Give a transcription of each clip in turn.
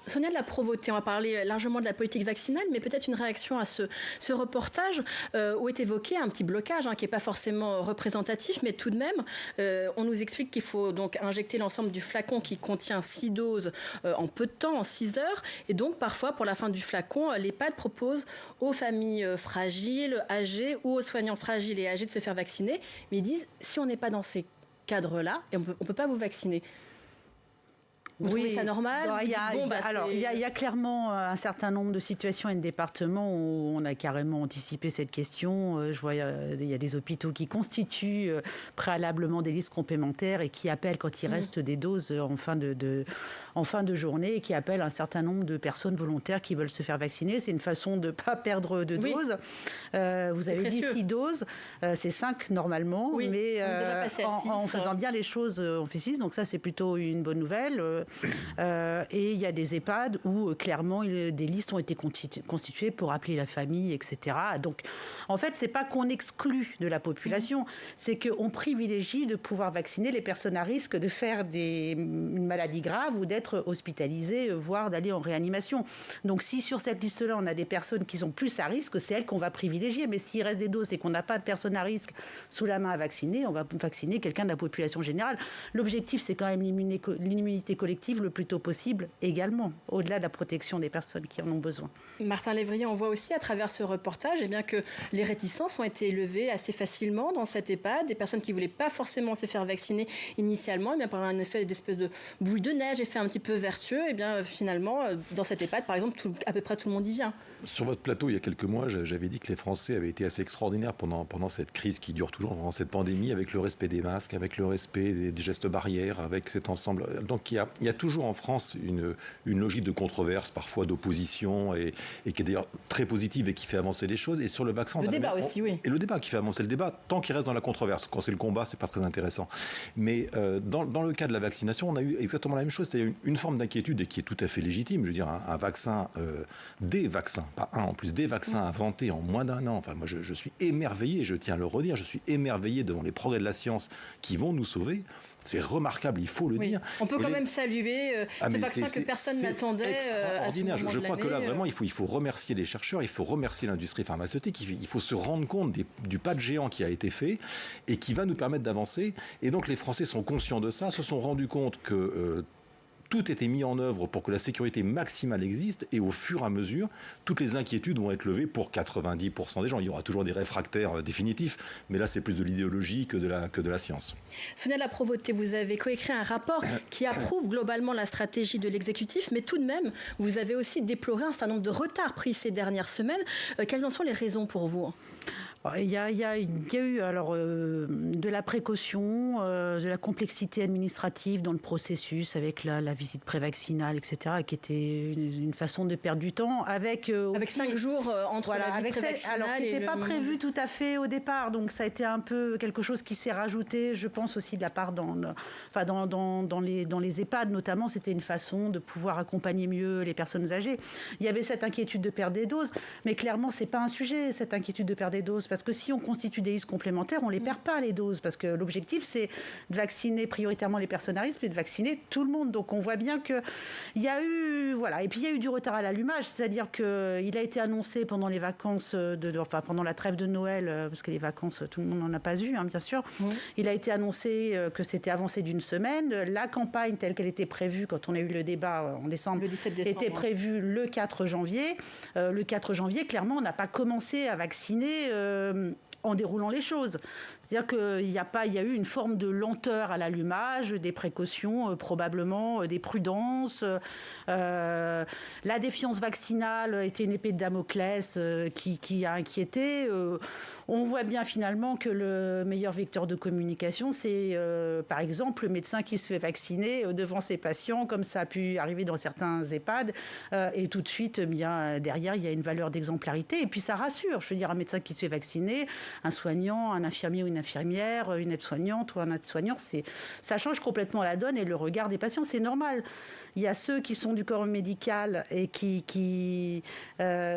Sonia de la Provoté, on va parler largement de la politique vaccinale, mais peut-être une réaction à ce reportage où est évoqué un petit blocage qui n'est pas forcément représentatif, mais tout de même, on nous explique qu'il faut donc injecter l'ensemble du flacon qui contient 6 doses en peu de temps, en 6 heures. Et donc, parfois, pour la fin du flacon, l'EHPAD propose aux familles fragiles, âgées ou aux soignants fragiles et âgés de se faire vacciner. Mais ils disent, si on n'est pas dans ces cadres-là, on peut pas vous vacciner. Vous trouvez ça normal? Il y a clairement un certain nombre de situations et de départements où on a carrément anticipé cette question. Je vois il y a des hôpitaux qui constituent préalablement des listes complémentaires et qui appellent quand il reste des doses en fin de journée et qui appellent un certain nombre de personnes volontaires qui veulent se faire vacciner. C'est une façon de ne pas perdre de doses. Vous avez dit 6 doses, c'est 5 normalement, mais en faisant bien les choses, on fait 6, donc ça c'est plutôt une bonne nouvelle. Et il y a des EHPAD où clairement des listes ont été constituées pour appeler la famille, etc. Donc en fait, c'est pas qu'on exclut de la population, c'est qu'on privilégie de pouvoir vacciner les personnes à risque de faire une maladie grave ou d'être hospitalisées, voire d'aller en réanimation. Donc si sur cette liste-là, on a des personnes qui sont plus à risque, c'est elles qu'on va privilégier. Mais s'il reste des doses et qu'on n'a pas de personnes à risque sous la main à vacciner, on va vacciner quelqu'un de la population générale. L'objectif, c'est quand même l'immunité collective le plus tôt possible également, au-delà de la protection des personnes qui en ont besoin. Martin Lévrier, on voit aussi à travers ce reportage que les réticences ont été levées assez facilement dans cette EHPAD, des personnes qui ne voulaient pas forcément se faire vacciner initialement, par un effet d'espèce de boule de neige, effet un petit peu vertueux, finalement, dans cette EHPAD, par exemple, à peu près tout le monde y vient. Sur votre plateau, il y a quelques mois, j'avais dit que les Français avaient été assez extraordinaires pendant cette crise qui dure toujours, pendant cette pandémie, avec le respect des masques, avec le respect des gestes barrières, avec cet ensemble. Donc il y a toujours en France une logique de controverse, parfois d'opposition, et qui est d'ailleurs très positive et qui fait avancer les choses. Et sur le vaccin... Le débat aussi, oui. Et le débat qui fait avancer le débat, tant qu'il reste dans la controverse. Quand c'est le combat, c'est pas très intéressant. Mais dans le cas de la vaccination, on a eu exactement la même chose. C'est-à-dire une forme d'inquiétude et qui est tout à fait légitime. Je veux dire, un vaccin, des vaccins, pas un en plus, des vaccins inventés en moins d'un an. Enfin, moi, je suis émerveillé, je tiens à le redire, je suis émerveillé devant les progrès de la science qui vont nous sauver. C'est remarquable, il faut le dire. On peut quand même saluer ce vaccin que personne n'attendait. À ce moment de l'année. Je crois que là, vraiment, il faut remercier les chercheurs, il faut remercier l'industrie pharmaceutique, il faut se rendre compte du pas de géant qui a été fait et qui va nous permettre d'avancer. Et donc, les Français sont conscients de ça, se sont rendus compte que... tout était mis en œuvre pour que la sécurité maximale existe et au fur et à mesure, toutes les inquiétudes vont être levées pour 90% des gens. Il y aura toujours des réfractaires définitifs, mais là c'est plus de l'idéologie que de la science. Sonia de la Provoté, vous avez coécrit un rapport qui approuve globalement la stratégie de l'exécutif, mais tout de même, vous avez aussi déploré un certain nombre de retards pris ces dernières semaines. Quelles en sont les raisons pour vous ? Il y a eu de la précaution, de la complexité administrative dans le processus avec la visite prévaccinale, etc., qui était une façon de perdre du temps. Avec 5 jours entre la visite prévaccinale alors qui n'était pas prévu tout à fait au départ. Donc ça a été un peu quelque chose qui s'est rajouté, je pense aussi de la part dans les EHPAD notamment. C'était une façon de pouvoir accompagner mieux les personnes âgées. Il y avait cette inquiétude de perdre des doses, mais clairement c'est pas un sujet, cette inquiétude de perdre des doses. Parce que si on constitue des listes complémentaires, on ne les perd pas, les doses. Parce que l'objectif, c'est de vacciner prioritairement les personnes à risque, mais de vacciner tout le monde. Donc on voit bien qu'il y a eu... Voilà. Et puis il y a eu du retard à l'allumage. C'est-à-dire qu'il a été annoncé pendant les vacances, pendant la trêve de Noël, parce que les vacances, tout le monde n'en a pas eu, bien sûr. Il a été annoncé que c'était avancé d'une semaine. La campagne telle qu'elle était prévue, quand on a eu le débat en décembre, le 17 décembre, était prévue le 4 janvier. Le 4 janvier, clairement, on n'a pas commencé à vacciner... en déroulant les choses. C'est-à-dire qu'il y a eu une forme de lenteur à l'allumage, des précautions, probablement, des prudences. La défiance vaccinale était une épée de Damoclès qui a inquiété. On voit bien finalement que le meilleur vecteur de communication, c'est par exemple le médecin qui se fait vacciner devant ses patients, comme ça a pu arriver dans certains EHPAD. Et tout de suite, derrière, il y a une valeur d'exemplarité. Et puis ça rassure. Je veux dire, un médecin qui se fait vacciner, un soignant, un infirmier ou une infirmière, une aide-soignante ou un aide-soignant. Ça change complètement la donne et le regard des patients. C'est normal. Il y a ceux qui sont du corps médical et qui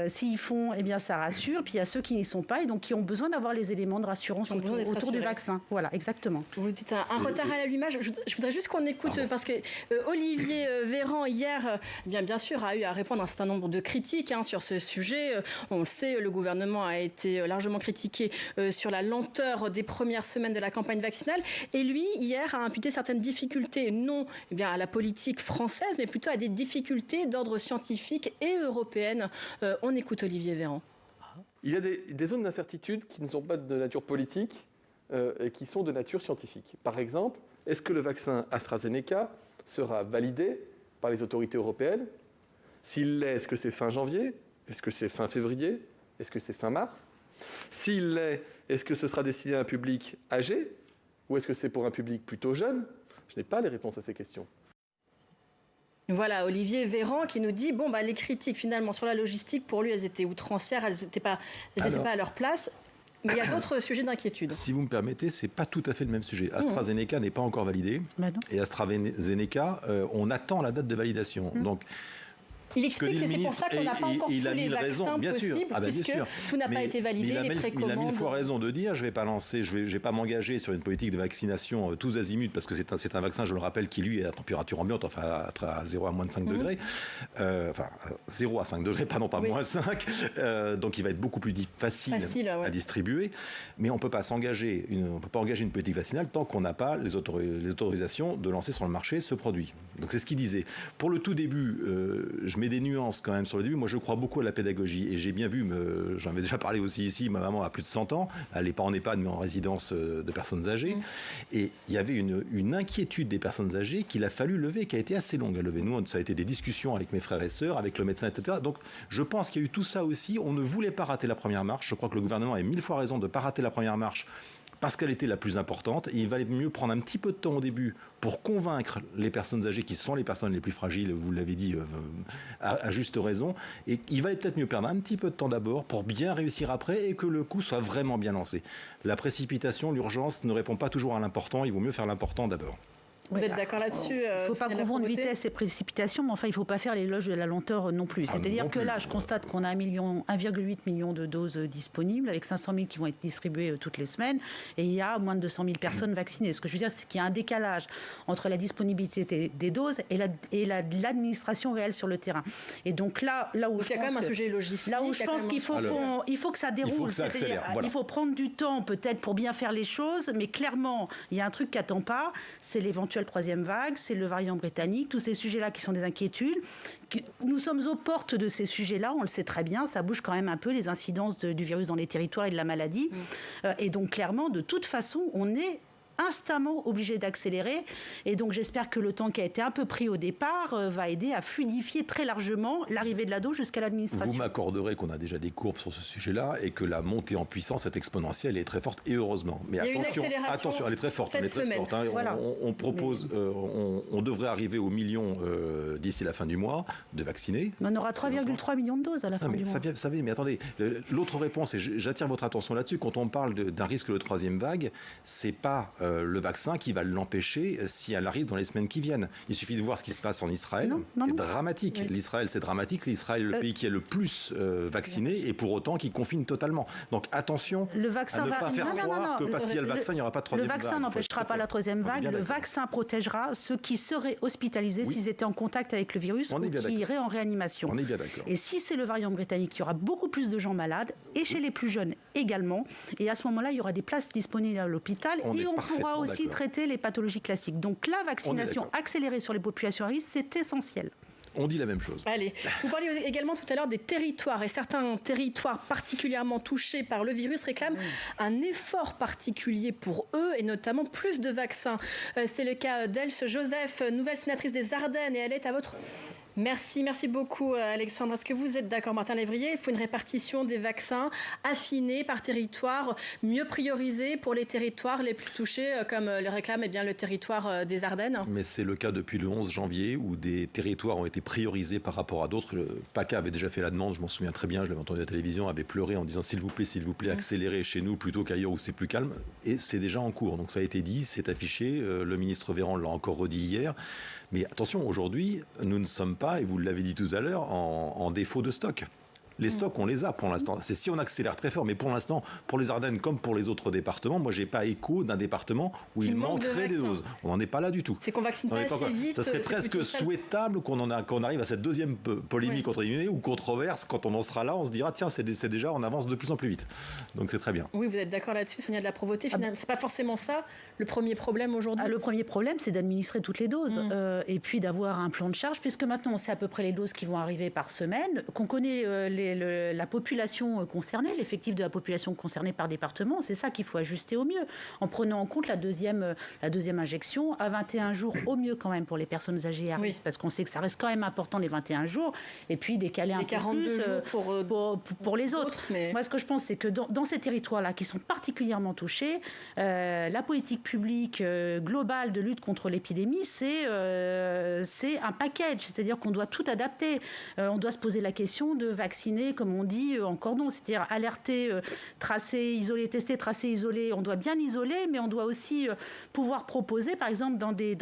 s'ils font, eh bien, ça rassure. Puis il y a ceux qui n'y sont pas et donc qui ont besoin d'avoir les éléments de rassurance autour du vaccin. Voilà, exactement. Vous dites un retard à l'allumage. Je voudrais juste qu'on écoute, parce que Olivier Véran, hier, bien sûr, a eu à répondre à un certain nombre de critiques sur ce sujet. On le sait, le gouvernement a été largement critiqué sur la lenteur des premières semaines de la campagne vaccinale. Et lui, hier, a imputé certaines difficultés, non à la politique française, mais plutôt à des difficultés d'ordre scientifique et européenne. On écoute Olivier Véran. Il y a des zones d'incertitude qui ne sont pas de nature politique et qui sont de nature scientifique. Par exemple, est-ce que le vaccin AstraZeneca sera validé par les autorités européennes? S'il l'est, est-ce que c'est fin janvier? Est-ce que c'est fin février? Est-ce que c'est fin mars? S'il l'est, est-ce que ce sera destiné à un public âgé? Ou est-ce que c'est pour un public plutôt jeune? Je n'ai pas les réponses à ces questions. Voilà, Olivier Véran qui nous dit, les critiques finalement sur la logistique, pour lui, elles étaient outrancières, elles n'étaient pas à leur place. Mais il y a d'autres sujets d'inquiétude. Si vous me permettez, ce n'est pas tout à fait le même sujet. AstraZeneca n'est pas encore validé. Et AstraZeneca, on attend la date de validation. Donc, il explique que c'est pour ça qu'on n'a pas encore tous les vaccins possibles, puisque tout n'a pas été validé, les précommandes. Il a mille fois raison de dire, je ne vais pas m'engager sur une politique de vaccination tous azimuts, parce que c'est un vaccin, je le rappelle, qui lui est à température ambiante, enfin à 0 à moins de 5 degrés, enfin 0 à 5 degrés, pas moins 5, donc il va être beaucoup plus facile à distribuer, mais on ne peut pas engager une politique vaccinale tant qu'on n'a pas les autorisations de lancer sur le marché ce produit. Donc c'est ce qu'il disait. Pour le tout début, je mets des nuances quand même sur le début. Moi, je crois beaucoup à la pédagogie et j'ai bien vu, j'en avais déjà parlé aussi ici, ma maman a plus de 100 ans, elle n'est pas en EHPAD mais en résidence de personnes âgées et il y avait une inquiétude des personnes âgées qu'il a fallu lever, qui a été assez longue à lever. Nous, ça a été des discussions avec mes frères et sœurs, avec le médecin, etc. Donc, je pense qu'il y a eu tout ça aussi. On ne voulait pas rater la première marche. Je crois que le gouvernement a 1000 fois raison de ne pas rater la première marche parce qu'elle était la plus importante. Et il valait mieux prendre un petit peu de temps au début pour convaincre les personnes âgées qui sont les personnes les plus fragiles, vous l'avez dit à juste raison. Et il valait peut-être mieux perdre un petit peu de temps d'abord pour bien réussir après et que le coup soit vraiment bien lancé. La précipitation, l'urgence ne répond pas toujours à l'important. Il vaut mieux faire l'important d'abord. Vous êtes d'accord là-dessus? Il ne faut pas confondre vitesse et précipitation, mais enfin, il ne faut pas faire l'éloge de la lenteur non plus. C'est-à-dire que là, je constate qu'on a 1,8 million de doses disponibles, avec 500 000 qui vont être distribuées toutes les semaines, et il y a moins de 200 000 personnes vaccinées. Ce que je veux dire, c'est qu'il y a un décalage entre la disponibilité des doses et l'administration réelle sur le terrain. Et donc là où il y a quand même un sujet logistique. Là où je pense qu'il faut que ça déroule. Il faut prendre du temps peut-être pour bien faire les choses, mais clairement, il y a un truc qui n'attend pas, c'est l'éventuelle troisième vague, c'est le variant britannique, tous ces sujets-là qui sont des inquiétudes. Nous sommes aux portes de ces sujets-là, on le sait très bien, ça bouge quand même un peu les incidences du virus dans les territoires et de la maladie. Et donc clairement, de toute façon, on est instamment obligé d'accélérer et donc j'espère que le temps qui a été un peu pris au départ va aider à fluidifier très largement l'arrivée de la dose jusqu'à l'administration. Vous m'accorderez qu'on a déjà des courbes sur ce sujet-là et que la montée en puissance est exponentielle et est très forte et heureusement. Mais attention, elle est très forte. Voilà. On propose, on devrait arriver au million d'ici la fin du mois de vaccinés. Mais on aura 3,3 millions de doses à la fin du mois. Mais attendez, l'autre réponse, et j'attire votre attention là-dessus, quand on parle d'un risque de troisième vague, c'est pas le vaccin qui va l'empêcher si elle arrive dans les semaines qui viennent. Il suffit de voir ce qui se passe en Israël. C'est dramatique. Oui. L'Israël, c'est dramatique. L'Israël est le pays qui est le plus vacciné et pour autant qui confine totalement. Donc attention à ne pas faire croire que parce qu'il y a le vaccin, il n'y aura pas de troisième vague. Le vaccin n'empêchera pas la troisième vague. Le vaccin protégera ceux qui seraient hospitalisés s'ils étaient en contact avec le virus ou qui iraient en réanimation. On est bien d'accord. Et si c'est le variant britannique, il y aura beaucoup plus de gens malades et chez les plus jeunes également. Et à ce moment-là, il y aura des places disponibles à l'hôpital et on pourra aussi traiter les pathologies classiques. Donc la vaccination accélérée sur les populations à risque, c'est essentiel. On dit la même chose. Allez, vous parliez également tout à l'heure des territoires et certains territoires particulièrement touchés par le virus réclament un effort particulier pour eux et notamment plus de vaccins. C'est le cas d'Else Joseph, nouvelle sénatrice des Ardennes et elle est à votre... Merci beaucoup Alexandre. Est-ce que vous êtes d'accord, Martin Lévrier? Il faut une répartition des vaccins affinée par territoire, mieux priorisée pour les territoires les plus touchés, comme le réclame le territoire des Ardennes. Mais c'est le cas depuis le 11 janvier où des territoires ont été priorisé par rapport à d'autres. Le PACA avait déjà fait la demande, je m'en souviens très bien, je l'avais entendu à la télévision, avait pleuré en disant s'il vous plaît, accélérez chez nous plutôt qu'ailleurs où c'est plus calme. Et c'est déjà en cours. Donc ça a été dit, c'est affiché. Le ministre Véran l'a encore redit hier. Mais attention, aujourd'hui, nous ne sommes pas, et vous l'avez dit tout à l'heure, en défaut de stock. Les stocks, on les a pour l'instant. C'est si on accélère très fort. Mais pour l'instant, pour les Ardennes comme pour les autres départements, moi, j'ai pas écho d'un département où il manquerait des doses. On n'en est pas là du tout. C'est qu'on vaccine pas assez vite. Ça serait presque souhaitable qu'on arrive à cette deuxième polémique entre guillemets ou controverse. Quand on en sera là, on se dira tiens, c'est déjà, on avance de plus en plus vite. Donc c'est très bien. Oui, vous êtes d'accord là-dessus, Sonia de la Provôté. Finalement, c'est pas forcément ça le premier problème aujourd'hui. Le premier problème, c'est d'administrer toutes les doses et puis d'avoir un plan de charge, puisque maintenant on sait à peu près les doses qui vont arriver par semaine, qu'on connaît la population concernée, l'effectif de la population concernée par département. C'est ça qu'il faut ajuster au mieux, en prenant en compte la deuxième injection à 21 jours au mieux quand même pour les personnes âgées à risque, parce qu'on sait que ça reste quand même important les 21 jours, et puis décaler un peu 42 jours pour les autres. Mais... Moi, ce que je pense, c'est que dans ces territoires-là qui sont particulièrement touchés, la politique publique globale de lutte contre l'épidémie, c'est un package, c'est-à-dire qu'on doit tout adapter. On doit se poser la question de vacciner, comme on dit, en cordon, c'est-à-dire alerter, tracer, isoler, tester, tracer, isoler. On doit bien isoler, mais on doit aussi pouvoir proposer, par exemple, dans des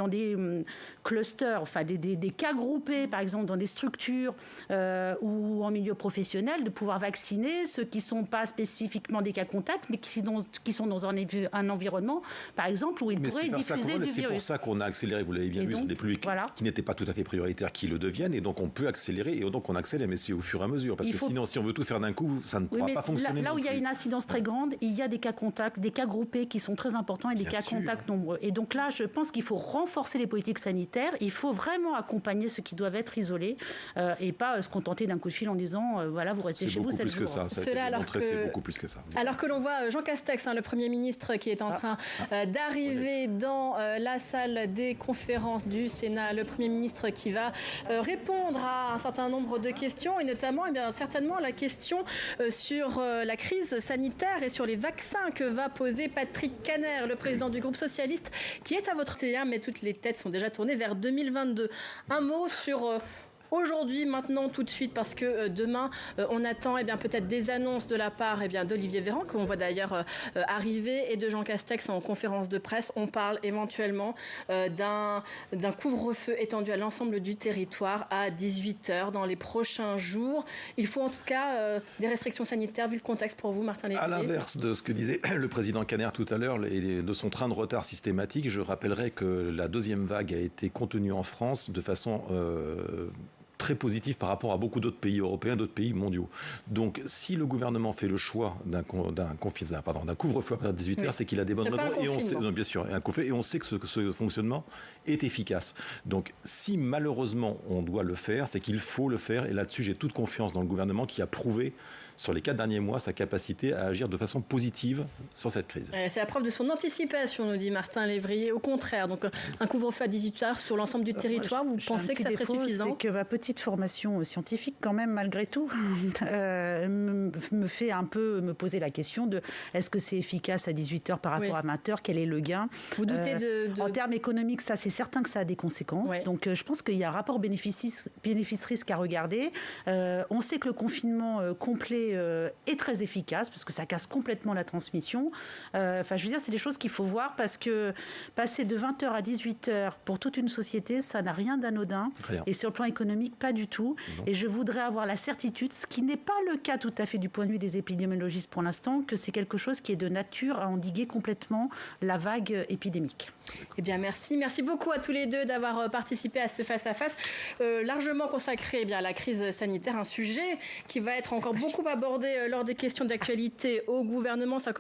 clusters, enfin des cas groupés, par exemple, dans des structures ou en milieu professionnel, de pouvoir vacciner ceux qui ne sont pas spécifiquement des cas contacts, mais qui sont dans un environnement, par exemple, où ils pourraient diffuser du virus. C'est pour ça qu'on a accéléré, vous l'avez bien vu, sur les publics qui n'étaient pas tout à fait prioritaires, qui le deviennent, et donc on peut accélérer, et donc on accélère, mais c'est au fur et à mesure, parce que sinon, si on veut tout faire d'un coup, ça ne pourra pas fonctionner. Là où il y a une incidence très grande, il y a des cas contacts, des cas groupés qui sont très importants et des cas contacts nombreux. Et donc là, je pense qu'il faut renforcer les politiques sanitaires, il faut vraiment accompagner ceux qui doivent être isolés et pas se contenter d'un coup de fil en disant voilà, vous restez chez vous 7 jours. C'est beaucoup plus que ça. Alors que l'on voit Jean Castex, le Premier ministre, qui est en train d'arriver dans la salle des conférences du Sénat, le Premier ministre qui va répondre à un certain nombre de questions, et notamment certainement la question sur la crise sanitaire et sur les vaccins que va poser Patrick Kanner, le président du groupe socialiste, qui est à votre théâtre, mais toutes les têtes sont déjà tournées vers 2022. Un mot sur... aujourd'hui, maintenant, tout de suite, parce que demain, on attend peut-être des annonces de la part d'Olivier Véran, qu'on voit d'ailleurs arriver, et de Jean Castex en conférence de presse. On parle éventuellement d'un couvre-feu étendu à l'ensemble du territoire à 18h dans les prochains jours. Il faut en tout cas des restrictions sanitaires, vu le contexte pour vous, Martin Lévy. À l'inverse de ce que disait le président Kanner tout à l'heure, et de son train de retard systématique, je rappellerai que la deuxième vague a été contenue en France de façon... très positif par rapport à beaucoup d'autres pays européens, d'autres pays mondiaux. Donc, si le gouvernement fait le choix d'un couvre-feu à 18h, c'est qu'il a des bonnes raisons. Et on sait, bien sûr, et on sait que ce fonctionnement est efficace. Donc, si malheureusement on doit le faire, c'est qu'il faut le faire. Et là-dessus, j'ai toute confiance dans le gouvernement qui a prouvé sur les 4 derniers mois sa capacité à agir de façon positive sur cette crise. C'est la preuve de son anticipation, nous dit Martin Lévrier. Au contraire, donc un couvre-feu à 18h sur l'ensemble du territoire, vous pensez que ça serait suffisant ? C'est que ma petite formation scientifique, quand même, malgré tout, me fait un peu me poser la question de est-ce que c'est efficace à 18h par rapport à 20h ? Quel est le gain ? Vous doutez En termes économiques, ça, c'est certain que ça a des conséquences. Donc, je pense qu'il y a un rapport bénéfice-risque à regarder. On sait que le confinement complet est très efficace parce que ça casse complètement la transmission. Je veux dire, c'est des choses qu'il faut voir parce que passer de 20h à 18h pour toute une société, ça n'a rien d'anodin. Et sur le plan économique, pas du tout. Non. Et je voudrais avoir la certitude, ce qui n'est pas le cas tout à fait du point de vue des épidémiologistes pour l'instant, que c'est quelque chose qui est de nature à endiguer complètement la vague épidémique. Eh bien, merci. Merci beaucoup à tous les deux d'avoir participé à ce face-à-face largement consacré à la crise sanitaire, un sujet qui va être encore beaucoup abordé lors des questions d'actualité au gouvernement. Ça